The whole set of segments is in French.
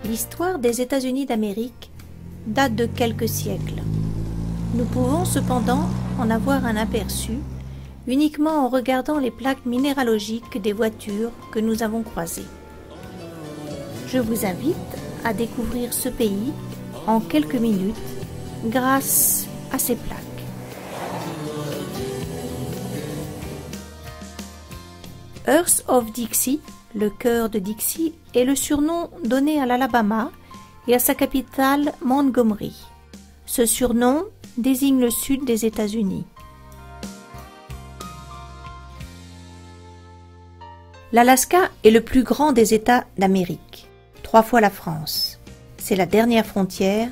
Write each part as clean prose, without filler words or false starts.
L'histoire des États-Unis d'Amérique date de quelques siècles. Nous pouvons cependant en avoir un aperçu uniquement en regardant les plaques minéralogiques des voitures que nous avons croisées. Je vous invite à découvrir ce pays en quelques minutes grâce à ces plaques. Hearst of Dixie, le cœur de Dixie, est le surnom donné à l'Alabama et à sa capitale Montgomery. Ce surnom désigne le sud des États-Unis. L'Alaska est le plus grand des États d'Amérique, 3 fois la France. C'est la dernière frontière.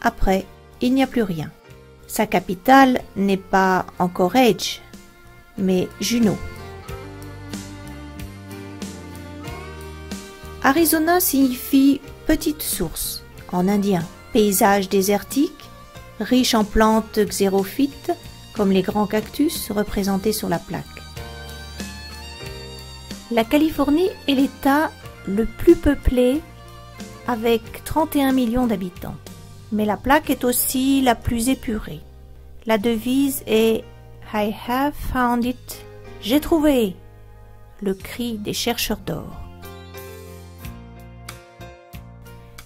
Après, il n'y a plus rien. Sa capitale n'est pas Anchorage, mais Juneau. Arizona signifie petite source en indien. Paysage désertique, riche en plantes xérophytes comme les grands cactus représentés sur la plaque. La Californie est l'État le plus peuplé avec 31 millions d'habitants. Mais la plaque est aussi la plus épurée. La devise est « I have found it ». J'ai trouvé, le cri des chercheurs d'or.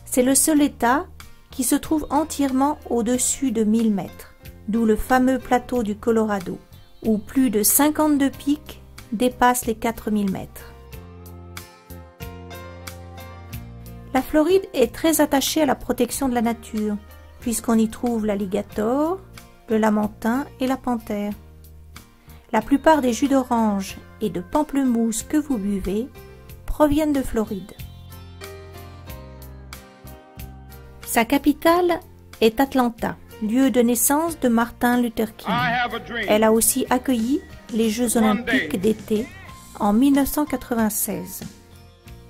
C'est le seul État qui se trouve entièrement au-dessus de 1000 mètres, d'où le fameux plateau du Colorado, où plus de 52 pics dépassent les 4000 mètres. La Floride est très attachée à la protection de la nature, puisqu'on y trouve l'alligator, le lamantin et la panthère. La plupart des jus d'orange et de pamplemousse que vous buvez proviennent de Floride. Sa capitale est Atlanta, lieu de naissance de Martin Luther King. Elle a aussi accueilli les Jeux olympiques d'été en 1996.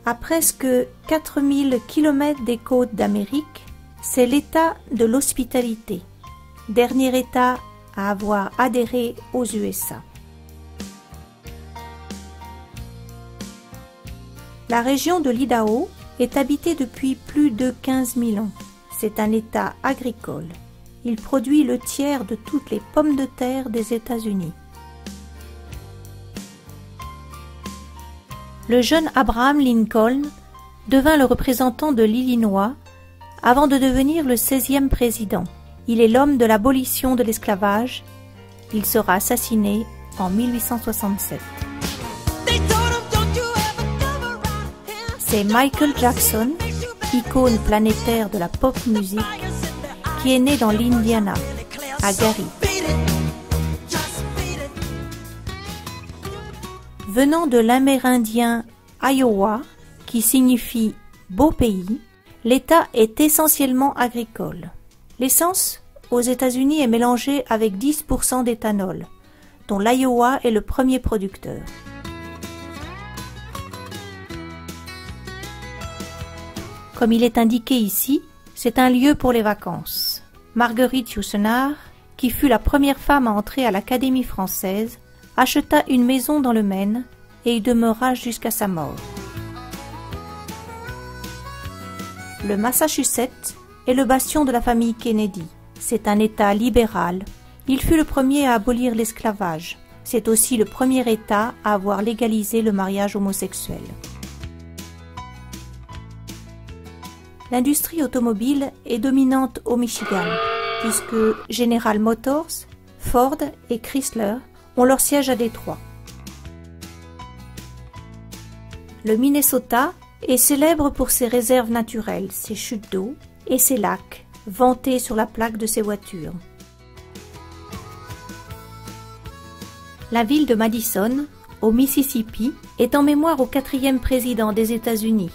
À presque 4000 km des côtes d'Amérique, c'est l'État de l'hospitalité, dernier État à avoir adhéré aux USA. La région de l'Idaho est habitée depuis plus de 15 000 ans. C'est un État agricole. Il produit le tiers de toutes les pommes de terre des États-Unis. Le jeune Abraham Lincoln devint le représentant de l'Illinois avant de devenir le 16e président. Il est l'homme de l'abolition de l'esclavage. Il sera assassiné en 1867. C'est Michael Jackson, icône planétaire de la pop musique, qui est né dans l'Indiana, à Gary. Venant de l'amérindien Iowa, qui signifie « beau pays », l'État est essentiellement agricole. L'essence aux États-Unis est mélangée avec 10% d'éthanol, dont l'Iowa est le premier producteur. Comme il est indiqué ici, c'est un lieu pour les vacances. Marguerite Yourcenar, qui fut la première femme à entrer à l'Académie française, acheta une maison dans le Maine et y demeura jusqu'à sa mort. Le Massachusetts est le bastion de la famille Kennedy. C'est un État libéral. Il fut le premier à abolir l'esclavage. C'est aussi le premier État à avoir légalisé le mariage homosexuel. L'industrie automobile est dominante au Michigan, puisque General Motors, Ford et Chrysler ont leur siège à Détroit. Le Minnesota est célèbre pour ses réserves naturelles, ses chutes d'eau et ses lacs, vantés sur la plaque de ses voitures. La ville de Madison, au Mississippi, est en mémoire au 4e président des États-Unis,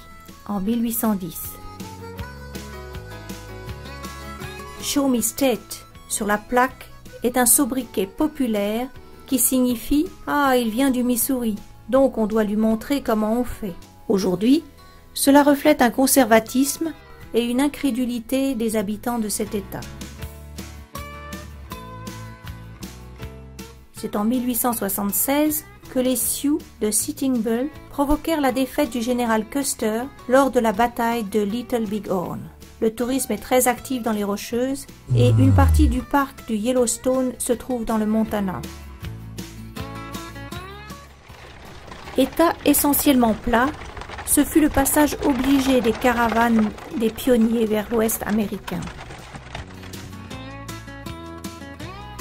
en 1810. Show Me State, sur la plaque, est un sobriquet populaire qui signifie « Ah, il vient du Missouri, donc on doit lui montrer comment on fait ». Aujourd'hui, cela reflète un conservatisme et une incrédulité des habitants de cet État. C'est en 1876 que les Sioux de Sitting Bull provoquèrent la défaite du général Custer lors de la bataille de Little Big Horn. Le tourisme est très actif dans les Rocheuses et une partie du parc du Yellowstone se trouve dans le Montana. État essentiellement plat, ce fut le passage obligé des caravanes des pionniers vers l'ouest américain.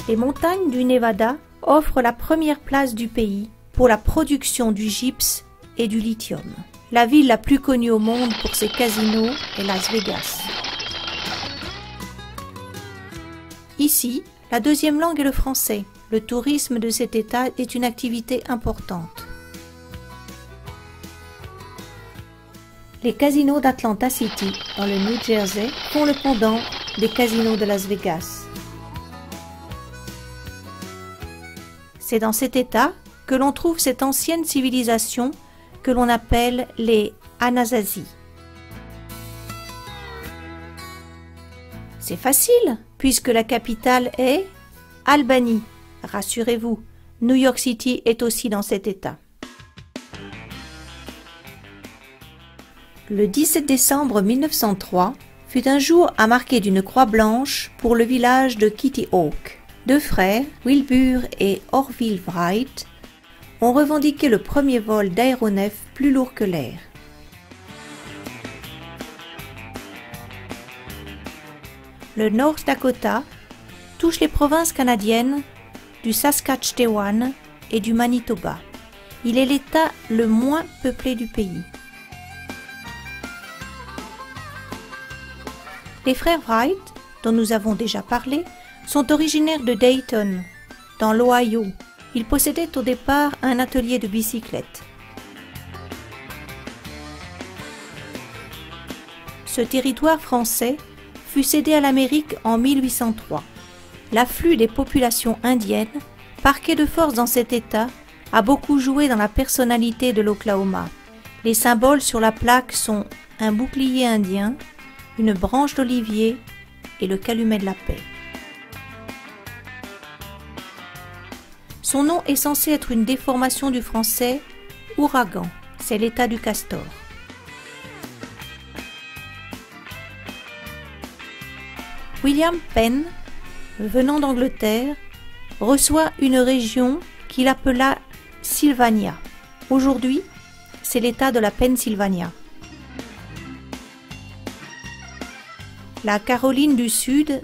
Les montagnes du Nevada offrent la première place du pays pour la production du gypse et du lithium. La ville la plus connue au monde pour ses casinos est Las Vegas. Ici, la deuxième langue est le français. Le tourisme de cet État est une activité importante. Les casinos d'Atlantic City, dans le New Jersey, font le pendant des casinos de Las Vegas. C'est dans cet État que l'on trouve cette ancienne civilisation que l'on appelle les Anasazi. C'est facile, puisque la capitale est Albany. Rassurez-vous, New York City est aussi dans cet État. Le 17 décembre 1903 fut un jour à marquer d'une croix blanche pour le village de Kitty Hawk. Deux frères, Wilbur et Orville Wright, ont revendiqué le premier vol d'aéronefs plus lourd que l'air. Le North Dakota touche les provinces canadiennes du Saskatchewan et du Manitoba. Il est l'État le moins peuplé du pays. Les frères Wright, dont nous avons déjà parlé, sont originaires de Dayton, dans l'Ohio. Ils possédaient au départ un atelier de bicyclettes. Ce territoire français fut cédé à l'Amérique en 1803. L'afflux des populations indiennes, parquées de force dans cet État, a beaucoup joué dans la personnalité de l'Oklahoma. Les symboles sur la plaque sont un bouclier indien, une branche d'olivier et le calumet de la paix. Son nom est censé être une déformation du français « ouragan », c'est l'état du castor. William Penn, venant d'Angleterre, reçoit une région qu'il appela Sylvania. Aujourd'hui, c'est l'état de la Pennsylvania. La Caroline du Sud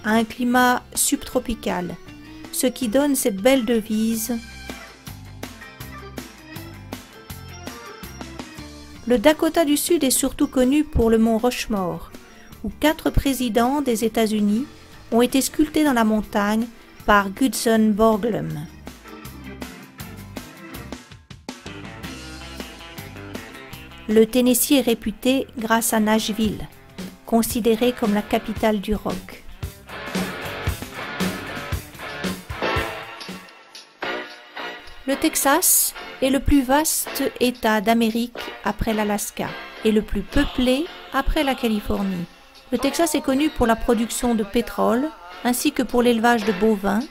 a un climat subtropical, ce qui donne cette belle devise. Le Dakota du Sud est surtout connu pour le mont Rushmore, où 4 présidents des États-Unis ont été sculptés dans la montagne par Gutzon Borglum. Le Tennessee est réputé grâce à Nashville, considérée comme la capitale du rock. Le Texas est le plus vaste État d'Amérique après l'Alaska et le plus peuplé après la Californie. Le Texas est connu pour la production de pétrole ainsi que pour l'élevage de bovins,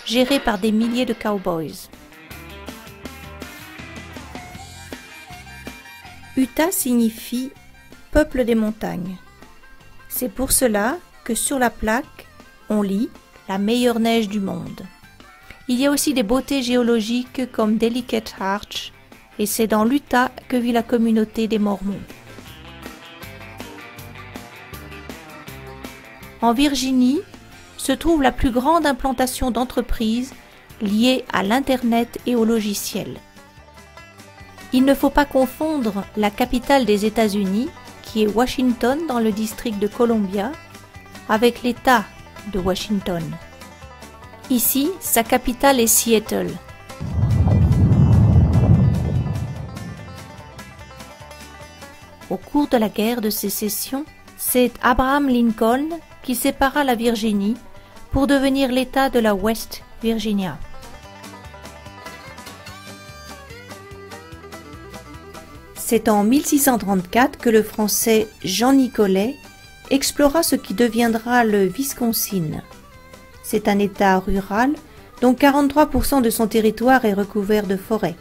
géré par des milliers de cowboys. Utah signifie « peuple des montagnes ». C'est pour cela que sur la plaque, on lit « la meilleure neige du monde ». Il y a aussi des beautés géologiques comme Delicate Arch, et c'est dans l'Utah que vit la communauté des Mormons. En Virginie se trouve la plus grande implantation d'entreprises liées à l'Internet et au logiciel. Il ne faut pas confondre la capitale des États-Unis, qui est Washington dans le district de Columbia, avec l'État de Washington. Ici, sa capitale est Seattle. Au cours de la guerre de sécession, c'est Abraham Lincoln qui sépara la Virginie pour devenir l'État de la West Virginia. C'est en 1634 que le Français Jean Nicolet explora ce qui deviendra le Wisconsin. C'est un État rural dont 43% de son territoire est recouvert de forêts.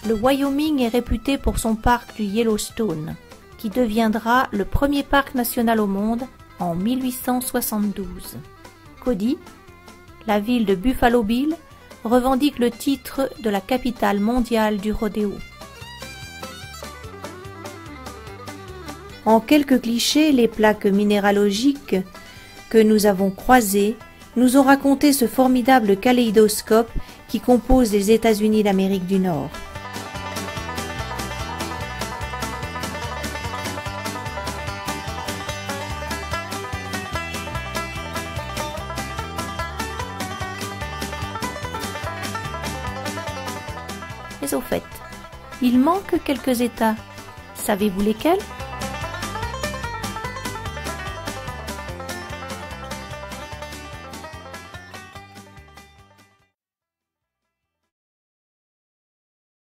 Le Wyoming est réputé pour son parc du Yellowstone, qui deviendra le premier parc national au monde en 1872. Cody, la ville de Buffalo Bill, revendique le titre de la capitale mondiale du rodéo. En quelques clichés, les plaques minéralogiques que nous avons croisées nous ont raconté ce formidable kaléidoscope qui compose les États-Unis d'Amérique du Nord. Mais au fait, il manque quelques États. Savez-vous lesquels ?